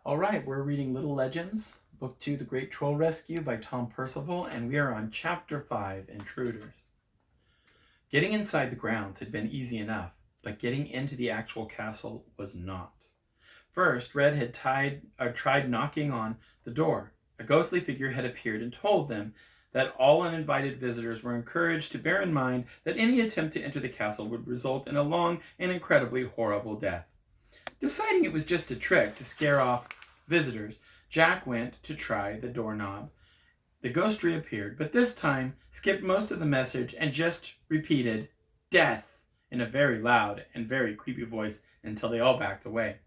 All right, we're reading Little Legends, Book 2, The Great Troll Rescue by Tom Percival, and we are on Chapter 5, Intruders. Getting inside the grounds had been easy enough, but getting into the actual castle was not. First, Red had tried knocking on the door. A ghostly figure had appeared and told them that all uninvited visitors were encouraged to bear in mind that any attempt to enter the castle would result in a long and incredibly horrible death. Deciding it was just a trick to scare off visitors, Jack went to try the doorknob. The ghost reappeared, but this time skipped most of the message and just repeated, "Death," in a very loud and very creepy voice until they all backed away.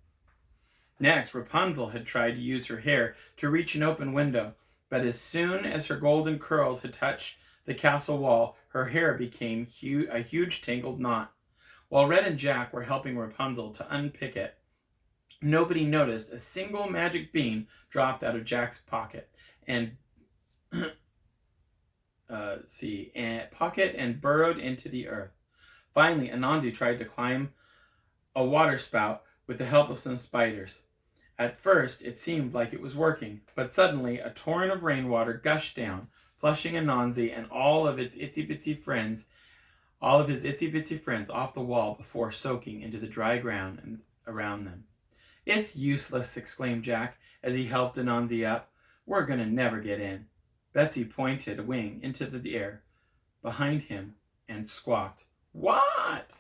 Next, Rapunzel had tried to use her hair to reach an open window, but as soon as her golden curls had touched the castle wall, her hair became a huge tangled knot. While Red and Jack were helping Rapunzel to unpick it, nobody noticed a single magic bean dropped out of Jack's pocket and burrowed into the earth. Finally, Anansi tried to climb a water spout with the help of some spiders. At first, it seemed like it was working, but suddenly a torrent of rainwater gushed down, flushing Anansi and all of his itsy bitsy friends off the wall before soaking into the dry ground and around them. "It's useless," exclaimed Jack as he helped Anansi up. "We're gonna never get in." Betsy pointed a wing into the air behind him and squawked, "What?"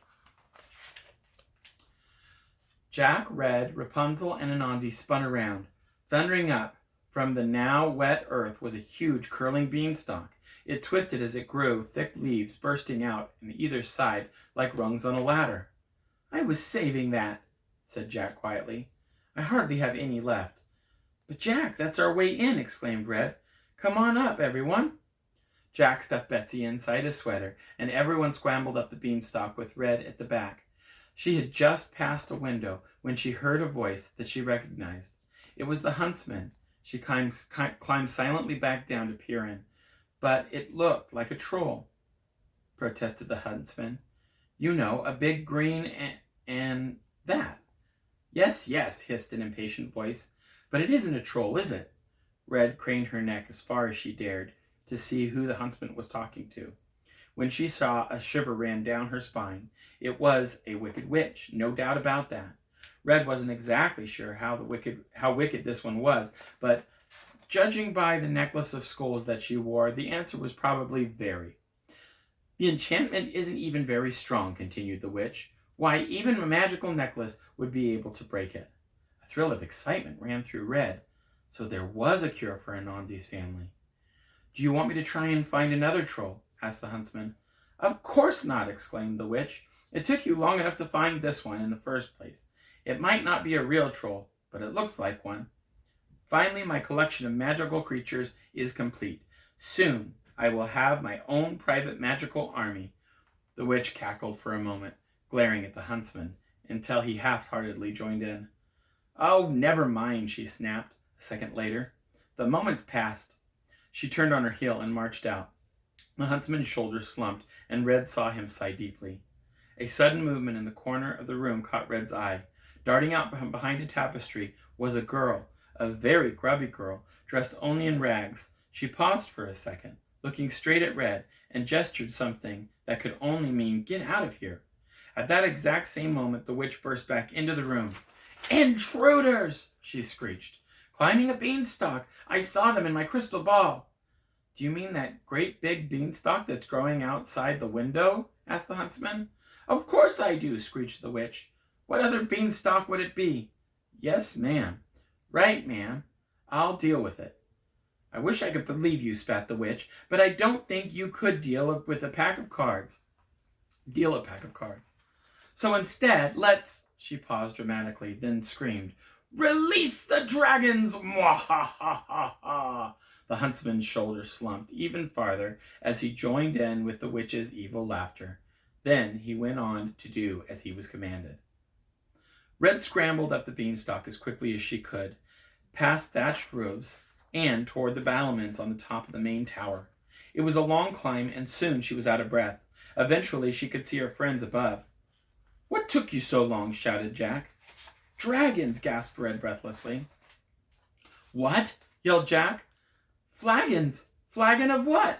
Jack, Red, Rapunzel, and Anansi spun around. Thundering up from the now wet earth was a huge curling beanstalk. It twisted as it grew, thick leaves bursting out on either side like rungs on a ladder. "I was saving that," said Jack quietly. "I hardly have any left." "But Jack, that's our way in," exclaimed Red. "Come on up, everyone." Jack stuffed Betsy inside his sweater, and everyone scrambled up the beanstalk with Red at the back. She had just passed a window when she heard a voice that she recognized. It was the huntsman. She climbed silently back down to peer in. "But it looked like a troll," protested the huntsman. "You know, a big green and that." Yes, hissed an impatient voice. "But it isn't a troll, is it?" Red craned her neck as far as she dared to see who the huntsman was talking to. When she saw, a shiver ran down her spine. It was a wicked witch, no doubt about that. Red wasn't exactly sure how wicked this one was, but judging by the necklace of skulls that she wore, the answer was probably very. "The enchantment isn't even very strong," continued the witch. "Why, even a magical necklace would be able to break it." A thrill of excitement ran through Red. So there was a cure for Anansi's family. "Do you want me to try and find another troll?" asked the huntsman. "Of course not," exclaimed the witch. "It took you long enough to find this one in the first place. It might not be a real troll, but it looks like one. Finally, my collection of magical creatures is complete. Soon, I will have my own private magical army." The witch cackled for a moment, glaring at the huntsman, until he half-heartedly joined in. "Oh, never mind," she snapped a second later. The moments passed. She turned on her heel and marched out. The huntsman's shoulders slumped, and Red saw him sigh deeply. A sudden movement in the corner of the room caught Red's eye. Darting out behind a tapestry was a girl, a very grubby girl, dressed only in rags. She paused for a second, looking straight at Red, and gestured something that could only mean, "Get out of here." At that exact same moment, the witch burst back into the room. "Intruders!" she screeched. "Climbing a beanstalk! I saw them in my crystal ball." "Do you mean that great big beanstalk that's growing outside the window?" asked the huntsman. "Of course I do," screeched the witch. "What other beanstalk would it be?" "Yes, ma'am." "Right, ma'am. I'll deal with it." "I wish I could believe you," spat the witch, "but I don't think you could deal with a pack of cards. So instead, let's..." She paused dramatically, then screamed, "Release the dragons! Mwahahaha!" The huntsman's shoulders slumped even farther as he joined in with the witch's evil laughter. Then he went on to do as he was commanded. Red scrambled up the beanstalk as quickly as she could, past thatched roofs, and toward the battlements on the top of the main tower. It was a long climb, and soon she was out of breath. Eventually, she could see her friends above. "What took you so long?" shouted Jack. "Dragons!" gasped Red breathlessly. What? Yelled Jack. Flagons! Flagon of what?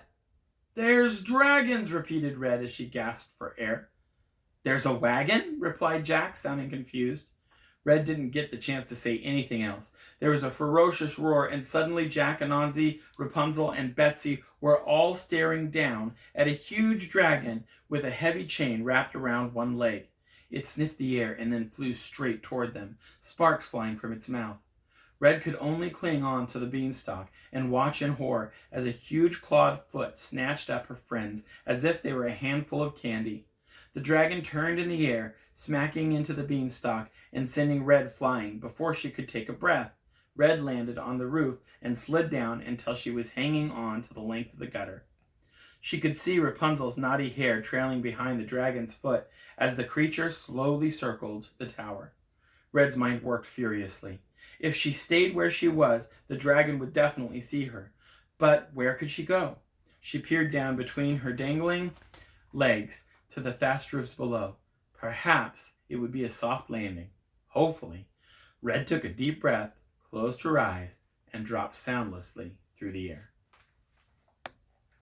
There's dragons, repeated Red as she gasped for air. There's a wagon? Replied Jack, sounding confused. Red didn't get the chance to say anything else. There was a ferocious roar, and suddenly Jack, Anansi, Rapunzel, and Betsy were all staring down at a huge dragon with a heavy chain wrapped around one leg. It sniffed the air and then flew straight toward them, sparks flying from its mouth. Red could only cling on to the beanstalk and watch in horror as a huge clawed foot snatched up her friends as if they were a handful of candy. The dragon turned in the air, smacking into the beanstalk and sending Red flying before she could take a breath. Red landed on the roof and slid down until she was hanging on to the length of the gutter. She could see Rapunzel's knotty hair trailing behind the dragon's foot as the creature slowly circled the tower. Red's mind worked furiously. If she stayed where she was, the dragon would definitely see her. But where could she go? She peered down between her dangling legs to the thatched roofs below. Perhaps it would be a soft landing. Hopefully. Red took a deep breath, closed her eyes, and dropped soundlessly through the air.